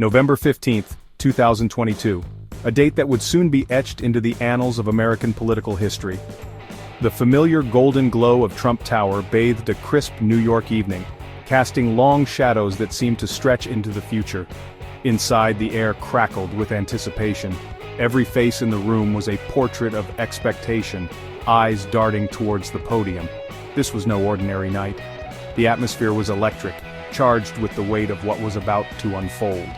November 15th, 2022, a date that would soon be etched into the annals of American political history. The familiar golden glow of Trump Tower bathed a crisp New York evening, casting long shadows that seemed to stretch into the future. Inside, the air crackled with anticipation. Every face in the room was a portrait of expectation, eyes darting towards the podium. This was no ordinary night. The atmosphere was electric, charged with the weight of what was about to unfold.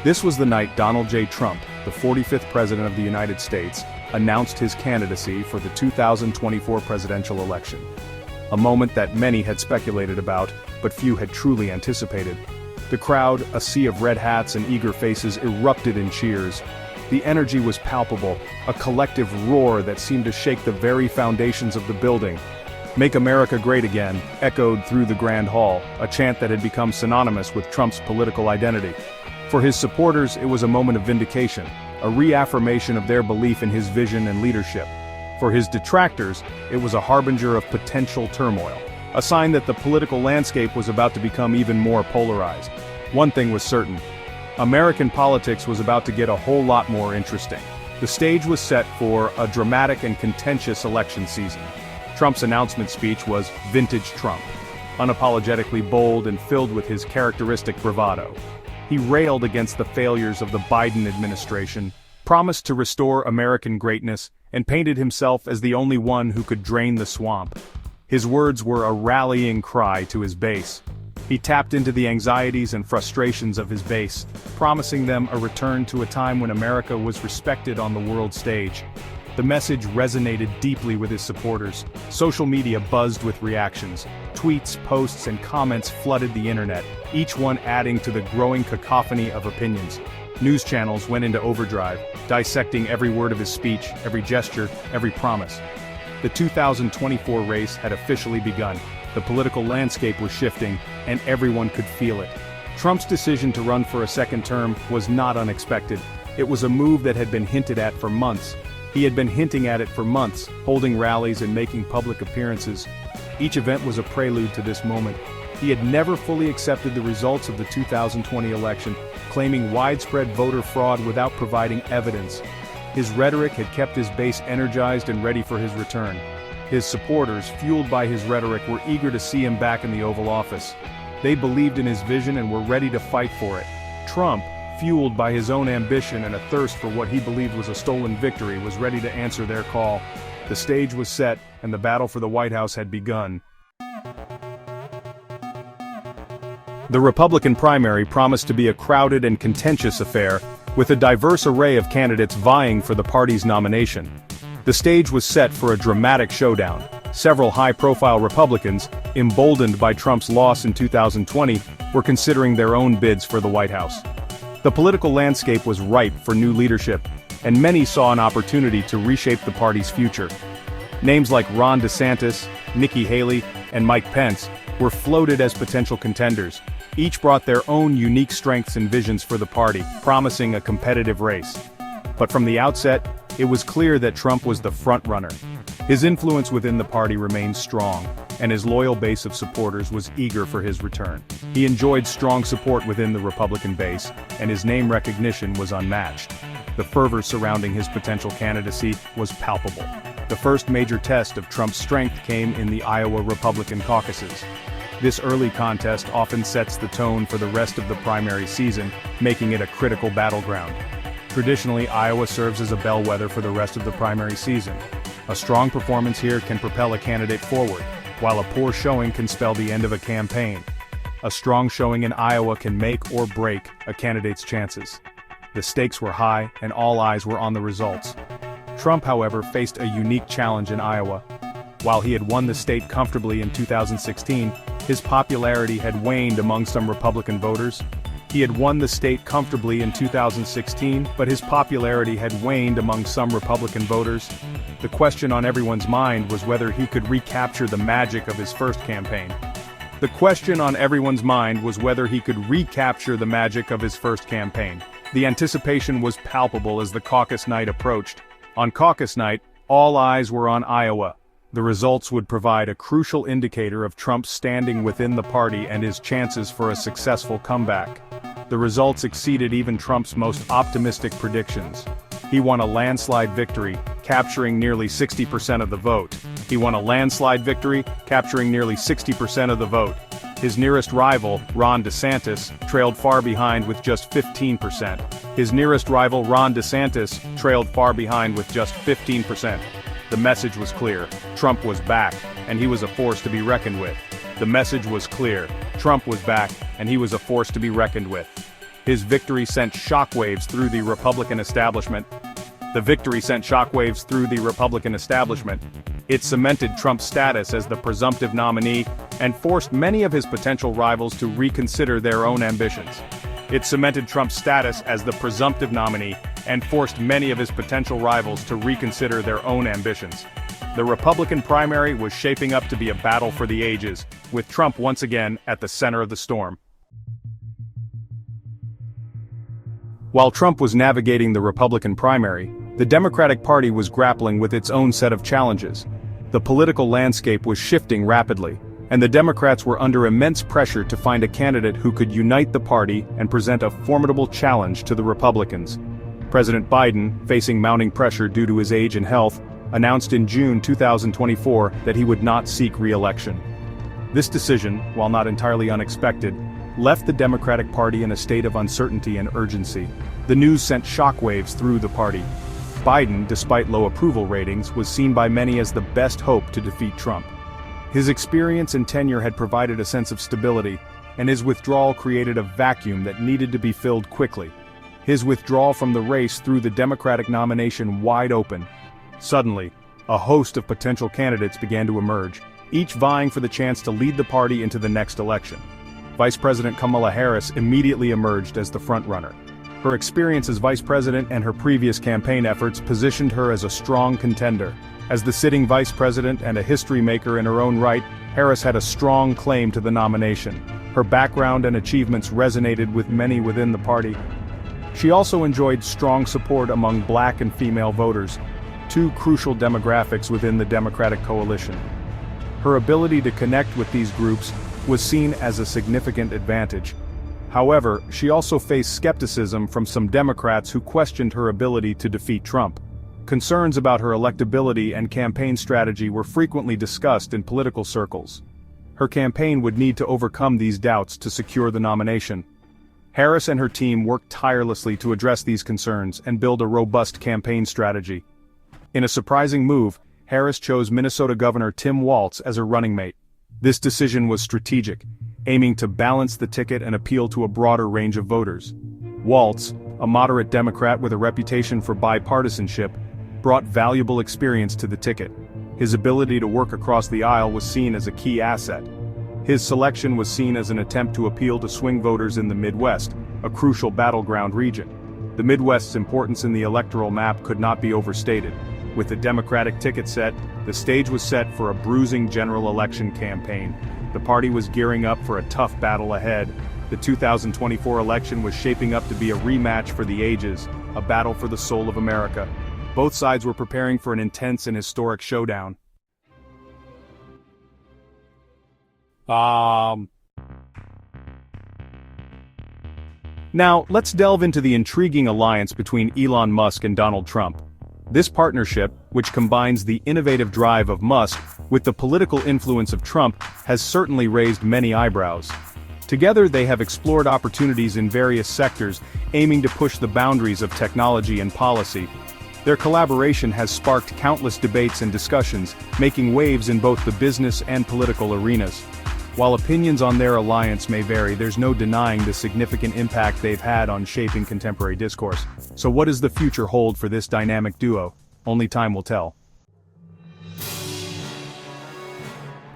This was the night Donald J. Trump, the 45th President of the United States, announced his candidacy for the 2024 presidential election. A moment that many had speculated about, but few had truly anticipated. The crowd, a sea of red hats and eager faces, erupted in cheers. The energy was palpable, a collective roar that seemed to shake the very foundations of the building. "Make America Great Again" echoed through the Grand Hall, a chant that had become synonymous with Trump's political identity. For his supporters, it was a moment of vindication, a reaffirmation of their belief in his vision and leadership. For his detractors, it was a harbinger of potential turmoil, a sign that the political landscape was about to become even more polarized. One thing was certain: American politics was about to get a whole lot more interesting. The stage was set for a dramatic and contentious election season. Trump's announcement speech was vintage Trump, unapologetically bold and filled with his characteristic bravado. He railed against the failures of the Biden administration, promised to restore American greatness, and painted himself as the only one who could drain the swamp. His words were a rallying cry to his base. He tapped into the anxieties and frustrations of his base, promising them a return to a time when America was respected on the world stage. The message resonated deeply with his supporters. Social media buzzed with reactions. Tweets, posts, and comments flooded the internet, each one adding to the growing cacophony of opinions. News channels went into overdrive, dissecting every word of his speech, every gesture, every promise. The 2024 race had officially begun. The political landscape was shifting, and everyone could feel it. Trump's decision to run for a second term was not unexpected. It was a move that had been hinted at for months. He had been hinting at it for months, holding rallies and making public appearances. Each event was a prelude to this moment. He had never fully accepted the results of the 2020 election, claiming widespread voter fraud without providing evidence. His rhetoric had kept his base energized and ready for his return. His supporters, fueled by his rhetoric, were eager to see him back in the Oval Office. They believed in his vision and were ready to fight for it. Trump, fueled by his own ambition and a thirst for what he believed was a stolen victory, was ready to answer their call. The stage was set, and the battle for the White House had begun. The Republican primary promised to be a crowded and contentious affair, with a diverse array of candidates vying for the party's nomination. The stage was set for a dramatic showdown. Several high-profile Republicans, emboldened by Trump's loss in 2020, were considering their own bids for the White House. The political landscape was ripe for new leadership, and many saw an opportunity to reshape the party's future. Names like Ron DeSantis, Nikki Haley, and Mike Pence were floated as potential contenders. Each brought their own unique strengths and visions for the party, promising a competitive race. But from the outset, it was clear that Trump was the front-runner. His influence within the party remained strong, and his loyal base of supporters was eager for his return. He enjoyed strong support within the Republican base, and his name recognition was unmatched. The fervor surrounding his potential candidacy was palpable. The first major test of Trump's strength came in the Iowa Republican caucuses. This early contest often sets the tone for the rest of the primary season, making it a critical battleground. Traditionally, Iowa serves as a bellwether for the rest of the primary season. A strong performance here can propel a candidate forward, while a poor showing can spell the end of a campaign. A strong showing in Iowa can make or break a candidate's chances. The stakes were high, and all eyes were on the results. Trump, however, faced a unique challenge in Iowa. While he had won the state comfortably in 2016, his popularity had waned among some Republican voters. He had won the state comfortably in 2016, but his popularity had waned among some Republican voters. The question on everyone's mind was whether he could recapture the magic of his first campaign. The question on everyone's mind was whether he could recapture the magic of his first campaign. The anticipation was palpable as the caucus night approached. On caucus night, all eyes were on Iowa. The results would provide a crucial indicator of Trump's standing within the party and his chances for a successful comeback. The results exceeded even Trump's most optimistic predictions. He won a landslide victory, capturing nearly 60% of the vote. He won a landslide victory, capturing nearly 60% of the vote. His nearest rival, Ron DeSantis, trailed far behind with just 15%. His nearest rival, Ron DeSantis, trailed far behind with just 15%. The message was clear. Trump was back, and he was a force to be reckoned with. The message was clear. Trump was back, and he was a force to be reckoned with. His victory sent shockwaves through the Republican establishment. The victory sent shockwaves through the Republican establishment. It cemented Trump's status as the presumptive nominee and forced many of his potential rivals to reconsider their own ambitions. It cemented Trump's status as the presumptive nominee and forced many of his potential rivals to reconsider their own ambitions. The Republican primary was shaping up to be a battle for the ages, with Trump once again at the center of the storm. While Trump was navigating the Republican primary, the Democratic Party was grappling with its own set of challenges. The political landscape was shifting rapidly, and the Democrats were under immense pressure to find a candidate who could unite the party and present a formidable challenge to the Republicans. President Biden, facing mounting pressure due to his age and health, announced in June 2024 that he would not seek re-election. This decision, while not entirely unexpected, left the Democratic Party in a state of uncertainty and urgency. The news sent shockwaves through the party. Biden, despite low approval ratings, was seen by many as the best hope to defeat Trump. His experience and tenure had provided a sense of stability, and his withdrawal created a vacuum that needed to be filled quickly. His withdrawal from the race threw the Democratic nomination wide open. Suddenly, a host of potential candidates began to emerge, each vying for the chance to lead the party into the next election. Vice President Kamala Harris immediately emerged as the frontrunner. Her experience as vice president and her previous campaign efforts positioned her as a strong contender. As the sitting vice president and a history maker in her own right, Harris had a strong claim to the nomination. Her background and achievements resonated with many within the party. She also enjoyed strong support among black and female voters, two crucial demographics within the Democratic coalition. Her ability to connect with these groups was seen as a significant advantage. However, she also faced skepticism from some Democrats who questioned her ability to defeat Trump. Concerns about her electability and campaign strategy were frequently discussed in political circles. Her campaign would need to overcome these doubts to secure the nomination. Harris and her team worked tirelessly to address these concerns and build a robust campaign strategy. In a surprising move, Harris chose Minnesota Governor Tim Walz as her running mate. This decision was strategic, aiming to balance the ticket and appeal to a broader range of voters. Walz, a moderate Democrat with a reputation for bipartisanship, brought valuable experience to the ticket. His ability to work across the aisle was seen as a key asset. His selection was seen as an attempt to appeal to swing voters in the Midwest, a crucial battleground region. The Midwest's importance in the electoral map could not be overstated. With the Democratic ticket set, the stage was set for a bruising general election campaign. The party was gearing up for a tough battle ahead. The 2024 election was shaping up to be a rematch for the ages, a battle for the soul of America. Both sides were preparing for an intense and historic showdown. Now, let's delve into the intriguing alliance between Elon Musk and Donald Trump. This partnership, which combines the innovative drive of Musk with the political influence of Trump, has certainly raised many eyebrows. Together they have explored opportunities in various sectors, aiming to push the boundaries of technology and policy. Their collaboration has sparked countless debates and discussions, making waves in both the business and political arenas. While opinions on their alliance may vary, there's no denying the significant impact they've had on shaping contemporary discourse. So what does the future hold for this dynamic duo? Only time will tell.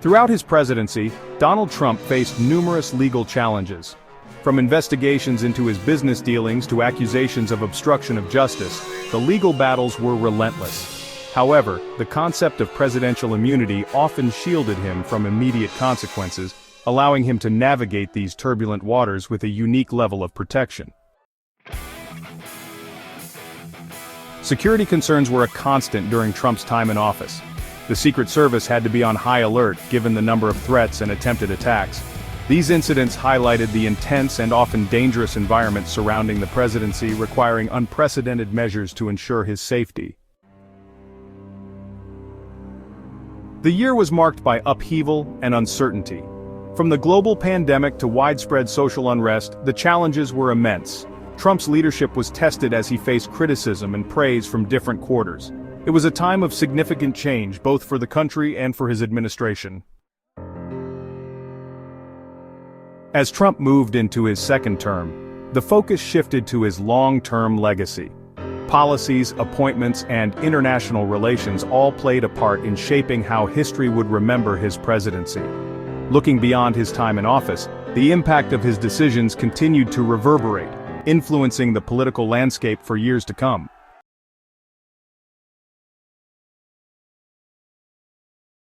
Throughout his presidency, Donald Trump faced numerous legal challenges. From investigations into his business dealings to accusations of obstruction of justice, the legal battles were relentless. However, the concept of presidential immunity often shielded him from immediate consequences, allowing him to navigate these turbulent waters with a unique level of protection. Security concerns were a constant during Trump's time in office. The Secret Service had to be on high alert given the number of threats and attempted attacks. These incidents highlighted the intense and often dangerous environment surrounding the presidency, requiring unprecedented measures to ensure his safety. The year was marked by upheaval and uncertainty. From the global pandemic to widespread social unrest, the challenges were immense. Trump's leadership was tested as he faced criticism and praise from different quarters. It was a time of significant change, both for the country and for his administration. As Trump moved into his second term, the focus shifted to his long-term legacy. Policies, appointments, and international relations all played a part in shaping how history would remember his presidency. Looking beyond his time in office, the impact of his decisions continued to reverberate, influencing the political landscape for years to come.